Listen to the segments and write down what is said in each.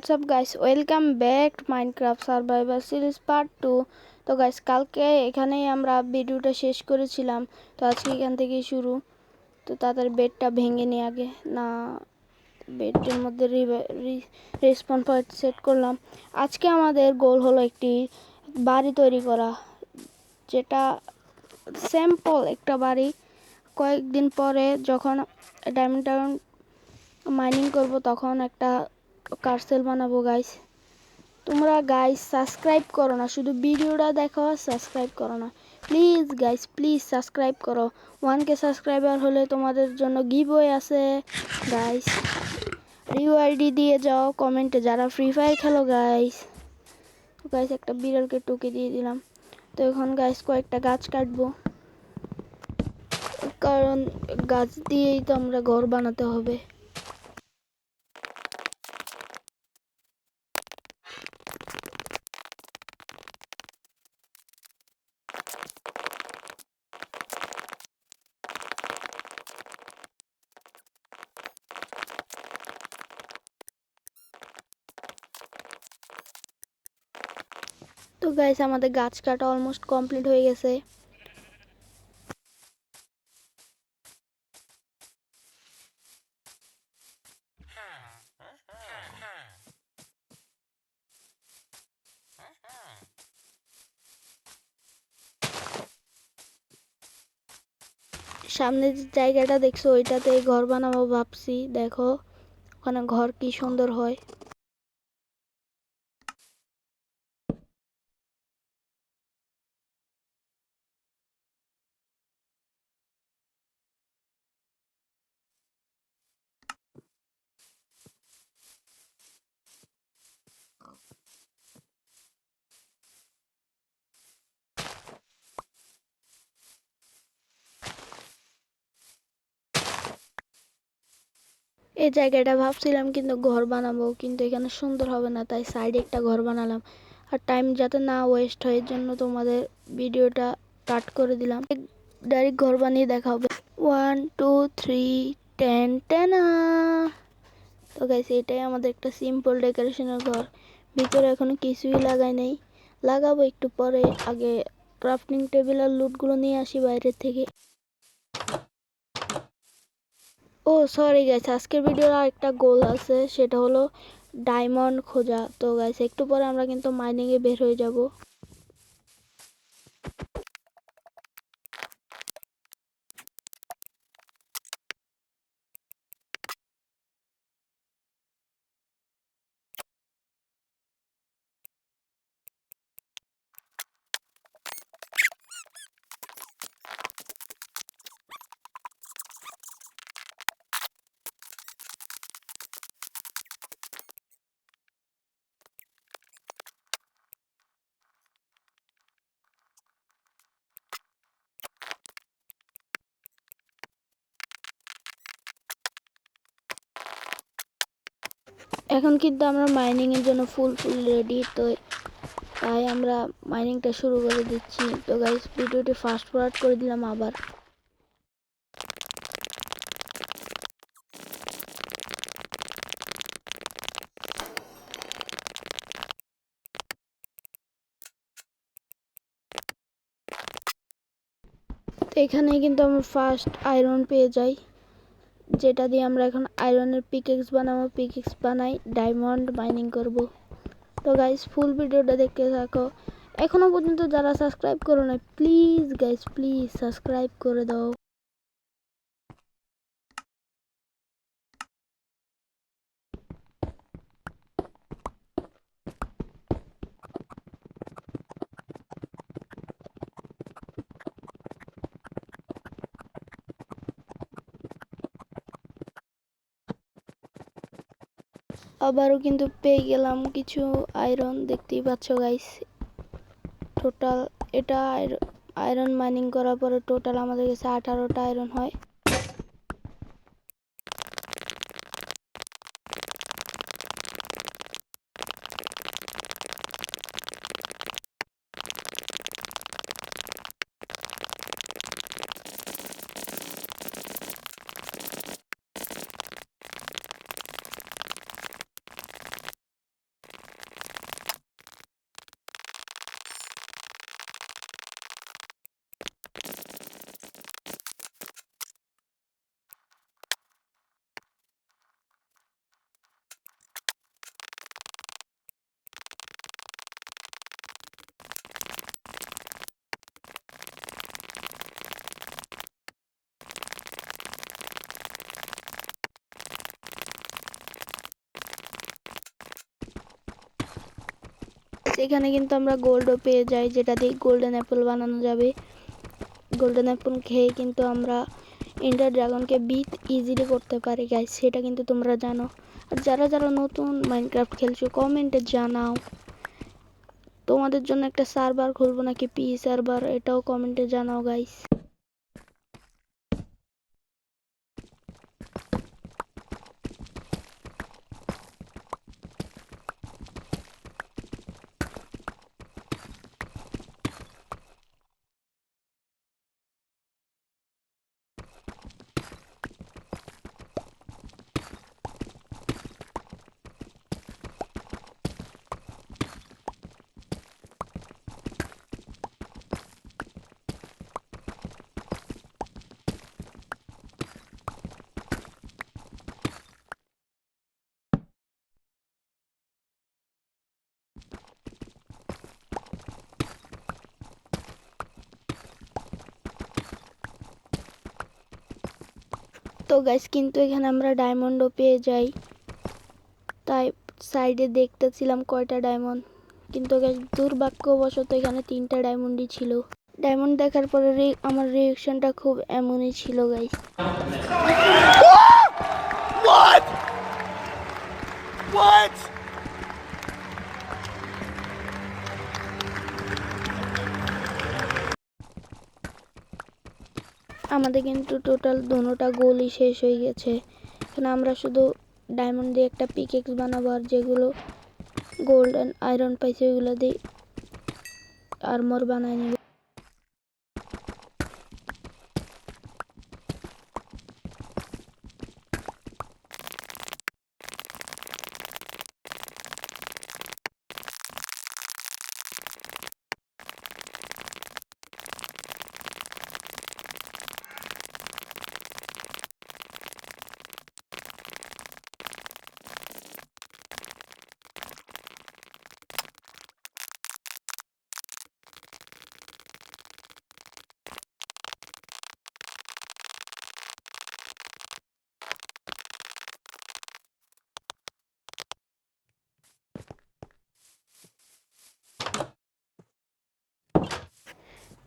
WhatsApp guys, welcome back to Minecraft survivor series part 2। তো guys, কালকে এখানেই আমরা ভিডিওটা শেষ করেছিলাম। তো আজকে এখান থেকেই শুরু। তো তাড়াতাড়ি বেডটা ভেঙে নিয়ে আগে না, বেডের মধ্যে রেসপন পয়েন্ট সেট করলাম। আজকে আমাদের গোল হলো একটি বাড়ি তৈরি করা, যেটা স্যাম্পল একটা বাড়ি। কয়েকদিন পরে যখন ডায়মন্ড মাইনিং করব তখন একটা কার্সেল বানাবো গাইস। তোমরা গাইস সাবস্ক্রাইব করো না, শুধু ভিডিওটা দেখো, সাবস্ক্রাইব করো না প্লিজ গাইস, প্লিজ সাবস্ক্রাইব করো। 1K সাবস্ক্রাইবার হলে তোমাদের জন্য গিভওয়ে আছে গাইস। ইউআইডি দিয়ে যাও কমেন্টে যারা ফ্রি ফায়ার খেলো গাইস। তো গাইস একটা বিড়ালকে টুকে দিয়ে দিলাম। তো এখন গাইস কয়েকটা গাছ কাটবো, কারণ গাছ দিয়েই তো আমরা ঘর বানাতে হবে। তো গাইস আমাদের গাছ কাটা অলমোস্ট কমপ্লিট হয়ে গেছে। সামনে যে জায়গাটা দেখছো ওইটাতে ঘর বানাবো ভাবছি। দেখো ওখানে ঘর কি সুন্দর হয়। এই জায়গাটা ভাবছিলাম কিন্তু ঘর বানাবো, কিন্তু এখানে সুন্দর হবে না, তাই সাইডে একটা ঘর বানালাম। আর টাইম যাতে না ওয়েস্ট হয় এর জন্য তোমাদের ভিডিওটা কাট করে দিলাম। ডাইরেক্ট ঘর বানিয়ে দেখা হবে। 1 2 3 10 10। তো গাইস এটাই আমাদের একটা সিম্পল ডেকোরেশনের ঘর। ভিতরে এখনো কিছুই লাগাই নাই, লাগাবো একটু পরে। আগে ক্রাফটিং টেবিল আর লুটগুলো নিয়ে আসি বাইরের থেকে। ও সরি গাইস, আজকের ভিডিওর আরেকটা গোল আছে, সেটা হলো ডায়মন্ড খোঁজা। তো গাইস একটু পরে আমরা কিন্তু মাইনিং এ বের হয়ে যাব। এখন কিন্তু আমরা মাইনিং এর জন্য ফুল রেডি। তো তাই আমরা মাইনিংটা শুরু করে দিচ্ছি। তো গাইস ভিডিওটি ফাস্ট ফরওয়ার্ড করে দিলাম আবার। তো এখানেই কিন্তু আমরা ফার্স্ট আয়রন পেয়ে যাই, যেটা দিয়ে আমরা এখন আয়রনের পিকেক্স বানাবো। পিকেক্স বানাই ডায়মন্ড মাইনিং করব। তো গাইস ফুল ভিডিওটা দেখতে থাকো। এখনো পর্যন্ত যারা সাবস্ক্রাইব করো না প্লিজ গাইস, প্লিজ সাবস্ক্রাইব করে দাও। আবারও কিন্তু পেয়ে গেলাম কিছু আয়রন, দেখতেই পাচ্ছ গাইস। টোটাল এটা আয়রন মাইনিং করার পরে টোটাল আমাদের কাছে 18টা আয়রন হয়। এখানে কিন্তু আমরা গোল্ডও পেয়ে যাই, যেটা দিয়ে গোল্ডেন অ্যাপেল বানানো যাবে। গোল্ডেন অ্যাপেল খেয়ে কিন্তু আমরা এন্ডার ড্রাগনকে বিট ইজিলি করতে পারি গাইস, সেটা কিন্তু তোমরা জানো। আর যারা যারা নতুন মাইনক্রাফট খেলছো কমেন্টে জানাও। তোমাদের জন্য একটা সার্ভার খুলবো নাকি পি সার্ভার, এটাও কমেন্টে জানাও গাইস। তো গাইস কিন্তু এখানে আমরা ডায়মন্ডও পেয়ে যাই, তাই সাইডে দেখতেছিলাম কয়টা ডায়মন্ড, কিন্তু গাইস দুর্ভাগ্যবশত এখানে 3টা ডায়মন্ডই ছিল। ডায়মন্ড দেখার পরে আমার রিঅ্যাকশনটা খুব এমনই ছিল গাইস। What? What? আমাদের কিন্তু টোটাল দুটোটা গোলই শেষ হয়ে গেছে। এখন আমরা শুধু ডায়মন্ড দিয়ে একটা পিকেক্স বানাবো, আর যেগুলো গোল্ড অ্যান্ড আয়রন পাইছে ওইগুলো দিয়ে আর্মর বানাই নিব।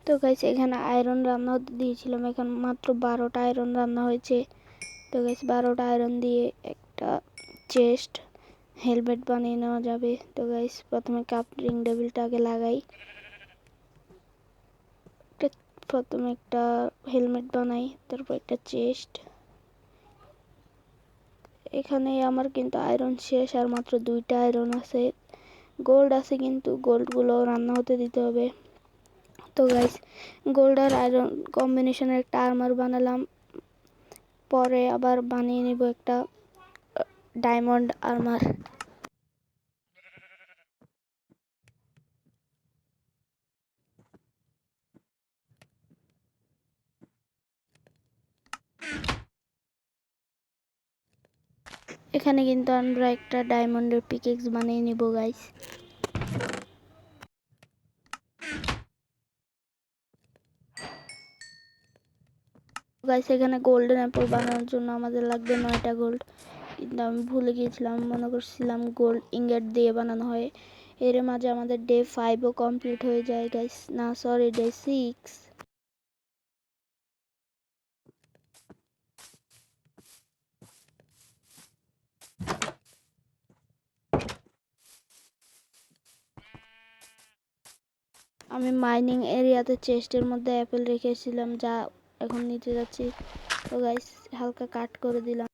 তো গাইস এখানে আয়রন রান্না হতে দিয়েছিলাম, এখন মাত্র 12টা আয়রন রান্না হয়েছে। তো গাইস 12টা আয়রন দিয়ে একটা চেস্ট হেলমেট বানিয়ে নেওয়া যাবে। তো গাইস প্রথমে কাপরিং টেবিলটা আগে লাগাই, প্রথমে একটা হেলমেট বানাই, তারপর একটা চেস্ট। এখানে আমার কিন্তু আয়রন শেষ, আর মাত্র 2টা আয়রন আছে। গোল্ড আছে কিন্তু গোল্ডগুলো রান্না হতে দিতে হবে। তো গাইস গোল্ড আর আয়রন কম্বিনেশনের একটা আর্মার বানালাম, পরে আবার বানিয়ে নিব একটা ডায়মন্ড আর্মার। এখানে কিন্তু আমরা একটা ডায়মন্ডের পিকেক্স বানিয়ে নিব গাইস। গাইস এখানে গোল্ডেন অ্যাপল বানানোর জন্য আমাদের লাগবে 9টা গোল্ড, কিন্তু আমি ভুলে গিয়েছিলাম, মনে করছিলাম গোল্ড ইঙ্গেট দিয়ে বানানো হয়। এর মাঝে আমাদের ডে 5ও কমপ্লিট হয়ে যায় গাইস, না সরি ডে 6। আমি মাইনিং এরিয়াতে চেস্টের মধ্যে অ্যাপেল রেখেছিলাম, যা এখন নিতে যাচ্ছি। তো গাইস হালকা কাট করে দিলাম।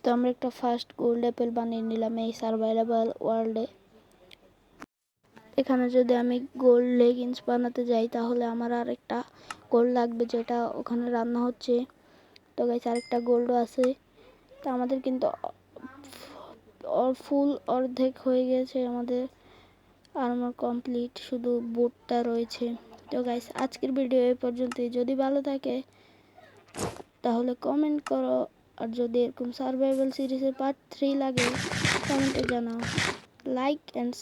তো আমরা একটা ফার্স্ট গোল্ড অ্যাপেল বানিয়ে নিলাম এই সার্ভাইভাল ওয়ার্ল্ডে। এখানে যদি আমি গোল্ড লেগিংস বানাতে যাই তাহলে আমার আর একটা গোল্ড লাগবে, যেটা ওখানে রান্না হচ্ছে। তো গাইস আরেকটা গোল্ডও আছে। তো আমাদের কিন্তু ফুল অর্ধেক হয়ে গেছে, আমাদের আর্মার কমপ্লিট, শুধু বুটটা রয়েছে। তো গাইস আজকের ভিডিও এই পর্যন্তই। যদি ভালো থাকে তাহলে কমেন্ট করো, আর যদি এরকম সার্ভাইভাল সিরিজের পার্ট 3 লাগে কমেন্টে জানাও। Like and